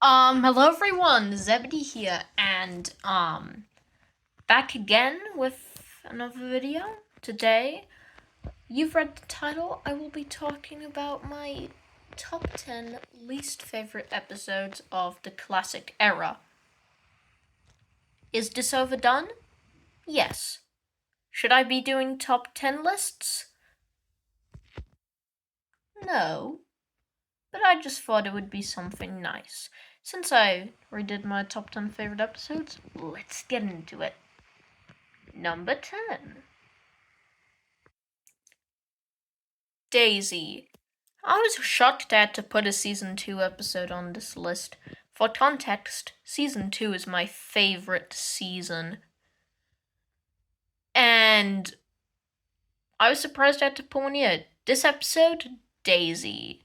Hello everyone, Zebedee here, and, back again with another video. Today, you've read the title, I will be talking about my top 10 least favorite episodes of the classic era. Is this overdone? Yes. Should I be doing top 10 lists? No. But I just thought it would be something nice. Since I redid my top 10 favorite episodes, let's get into it. Number 10. Daisy. I was shocked I had to put a season 2 episode on this list. For context, season 2 is my favorite season. And I was surprised I had to put one here. This episode, Daisy.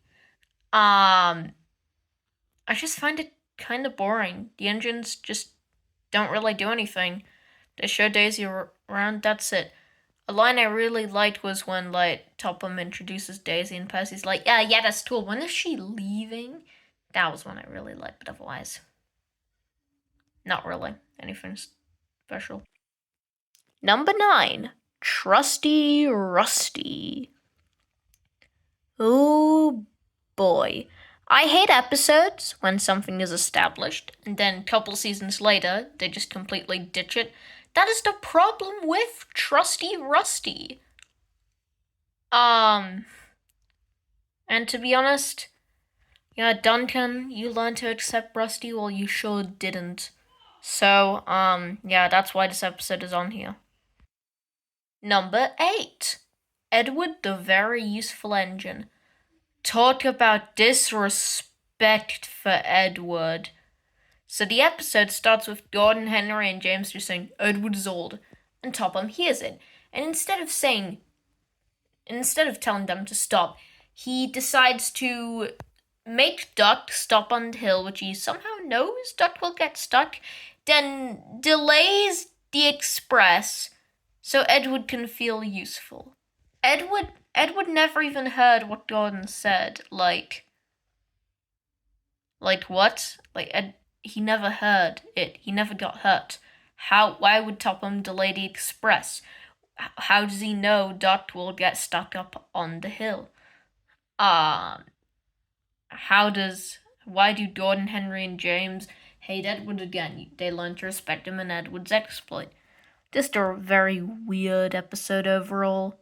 I just find it kind of boring. The engines just don't really do anything. They show Daisy around, that's it. A line I really liked was when, Topham introduces Daisy and Percy's like, yeah, that's cool. When is she leaving? That was one I really liked, but otherwise, not really anything special. Number 9, Trusty Rusty. Oh boy. I hate episodes when something is established, and then a couple seasons later, they just completely ditch it. That is the problem with Trusty Rusty. And to be honest, yeah, Duncan, you learned to accept Rusty while you sure didn't. So, yeah, that's why this episode is on here. Number 8, Edward the Very Useful Engine. Talk about disrespect for Edward. So the episode starts with Gordon, Henry, and James just saying, Edward is old. And Topham hears it. And instead of telling them to stop, he decides to make Duck stop on the hill, which he somehow knows Duck will get stuck, then delays the express so Edward can feel useful. Edward never even heard what Gordon said. Like what? He never heard it. He never got hurt. Why would Topham delay the express? How does he know Duck will get stuck up on the hill? Why do Gordon, Henry, and James hate Edward again? They learn to respect him in Edward's exploit. Just a very weird episode overall.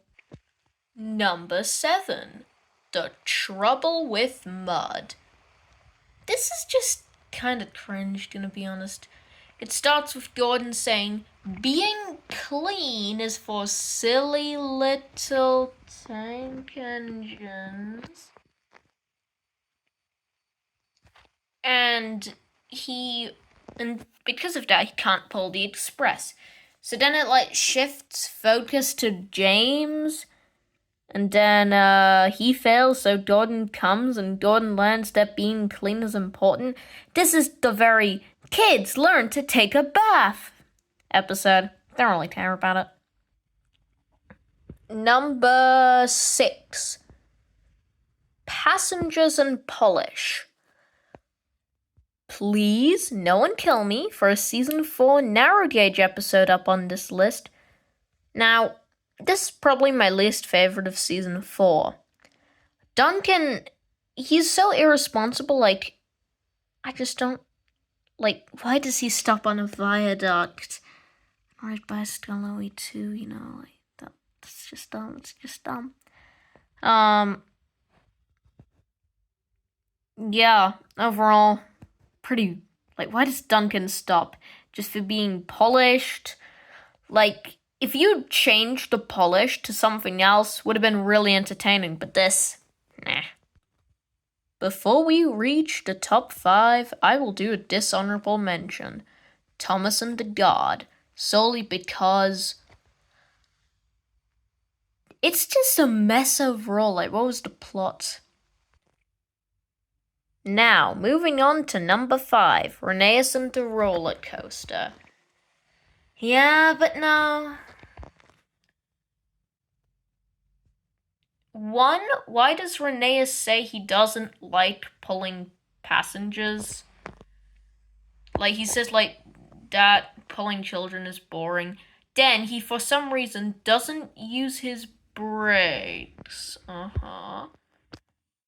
Number 7, The Trouble with Mud. This is just kinda cringe, gonna be honest. It starts with Gordon saying, being clean is for silly little tank engines. And because of that, he can't pull the express. So then it shifts focus to James, and then he fails, so Gordon comes, and Gordon learns that being clean is important. This is the very kids learn to take a bath episode. They don't really care about it. Number 6, Passengers and Polish. Please, no one kill me for a season 4 narrow gauge episode up on this list. Now, this is probably my least favorite of season 4. Duncan, he's so irresponsible, I just don't, why does he stop on a viaduct right by Scully too, that's just dumb, it's just dumb. Yeah, overall, pretty, why does Duncan stop? Just for being polished? If you changed the polish to something else, would have been really entertaining, but this, nah. Before we reach the top 5, I will do a dishonorable mention. Thomas and the God, solely because it's just a mess overall. What was the plot? Now, moving on to number 5, Rheneas and the Roller Coaster. Yeah, but no. 1, why does Rheneas say he doesn't like pulling passengers? Like, he says, like, that pulling children is boring. Then he, for some reason, doesn't use his brakes.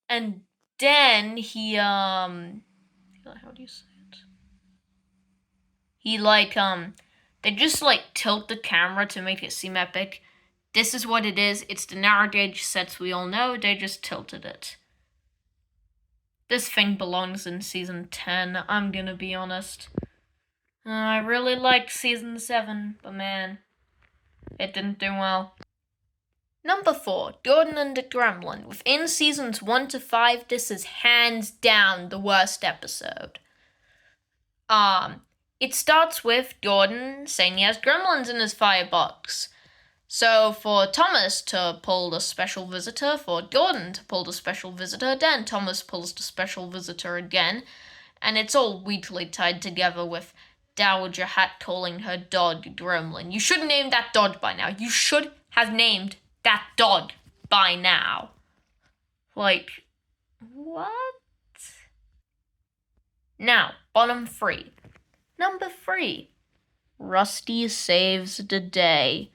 And then he, how do you say it? He, like, they just, like, tilt the camera to make it seem epic. This is what it is. It's the narrow gauge sets we all know. They just tilted it. This thing belongs in season 10, I'm gonna be honest. I really liked season 7, but man, it didn't do well. Number 4, Gordon and the Gremlin. Within seasons 1 to 5, this is hands down the worst episode. It starts with Gordon saying he has gremlins in his firebox. So for Thomas to pull the special visitor, for Gordon to pull the special visitor, then Thomas pulls the special visitor again, and it's all weakly tied together with Dowager Hat calling her dog Gremlin. You should name that dog by now. You should have named that dog by now. Like, what? Now, bottom 3. Number 3. Rusty saves the day.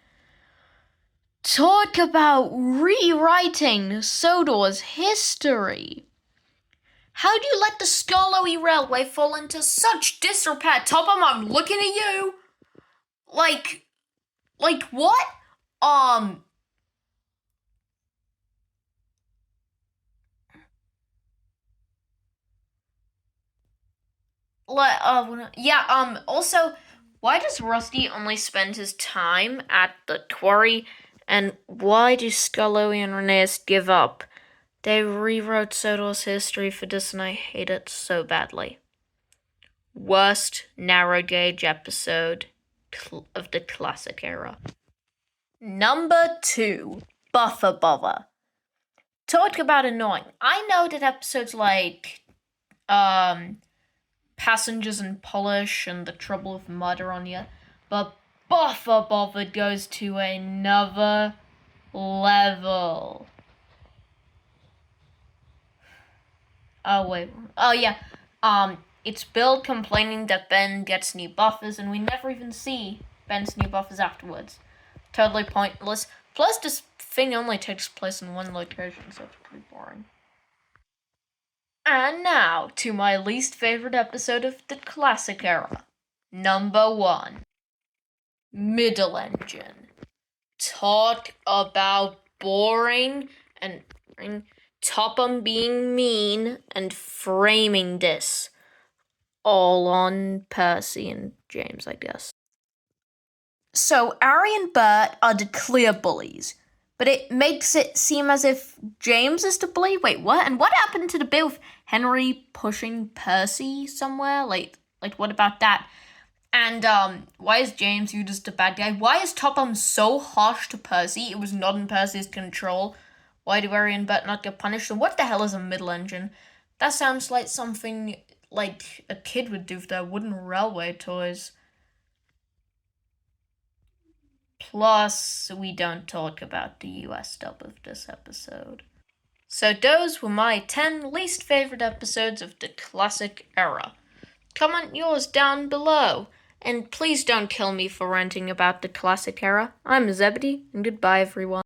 Talk about rewriting Sodor's history. How do you let the Skarloey Railway fall into such disrepair? Topham, I'm looking at you. Like what? Also, why does Rusty only spend his time at the quarry? And why do Skarloey and Rhaenyra give up? They rewrote Sodor's history for this and I hate it so badly. Worst narrow gauge episode of the classic era. Number 2, Buffer Bother. Talk about annoying. I know that episodes like Passengers and Polish and The Trouble with Murder on You, but Buffer Bother goes to another level. Oh wait. Oh yeah. It's Bill complaining that Ben gets new buffers, and we never even see Ben's new buffers afterwards. Totally pointless. Plus, this thing only takes place in one location, so it's pretty boring. And now, to my least favorite episode of the classic era. Number 1. Middle Engine. Talk about boring and Topham being mean and framing this all on Percy and James, I guess. So Ari and Bert are the clear bullies, but it makes it seem as if James is the bully. Wait, what? And what happened to the bit with Henry pushing Percy somewhere? Like what about that? And why is James viewed as the bad guy? Why is Topham so harsh to Percy? It was not in Percy's control. Why do Ari and Bert not get punished? And what the hell is a middle engine? That sounds like something like a kid would do with their wooden railway toys. Plus, we don't talk about the US dub of this episode. So those were my 10 least favorite episodes of the classic era. Comment yours down below. And please don't kill me for ranting about the classic era. I'm Zebedee, and goodbye everyone.